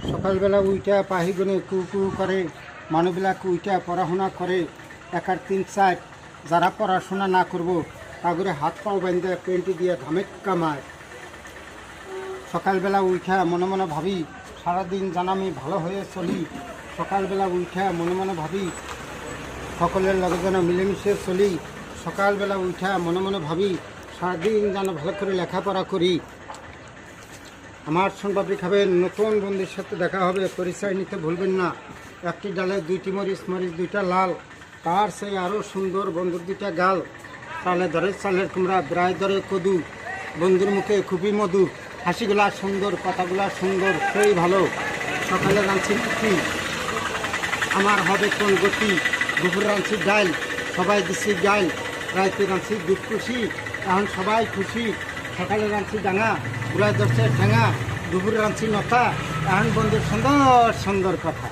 সকালবেলা উইটা পাহিগুনে কু কু করে মানুষবিলাক উইটা পড়াশোনা করে একার ৩-৪ যারা পড়াশোনা না করব তাগরে হাত পাও বেঁধে পেন্টি দিয়ে ঘামে কামায়। সকালবেলা উঠা মনে মনে ভাবি সারাদিন যেন আমি ভালো হয়ে চলি। সকালবেলা উঠা মনে মনে ভাবি সকলের লগে যেন মিলেমিশে চলি। সকালবেলা উঠা মনে মনে ভাবি সারাদিন যেন ভালো করে লেখাপড়া করি। আমার সংবাদী খাবেন, নতুন বন্ধুর সাথে দেখা হবে, পরিচয় নিতে ভুলবেন না। একটি ডালে 2টি মরিচ, মরিচ 2টা লাল, তার সেই আরও সুন্দর বন্ধুর 2টা গাল। চালে ধরে চালের কুমড়া, ব্রায় ধরে কদু, বন্ধুর মুখে খুবই মধু। হাসিগুলা সুন্দর, কথাগুলা সুন্দর, সেই ভালো। সকালে রাঁধছি রুটি, আমার হবে কোন গতি। দুপুর রাঁধছি ডাল, সবাই দিচ্ছি ডাল। রাইতে রাঁধছি দুধ খুশি, এখন সবাই খুশি। সকালে রাঁধছি ডাঙা, বুড়ায় ধরছে ঠেঙা। দুপুরে রাঁধছি নথা, এখন বন্ধুর সুন্দর সুন্দর কথা।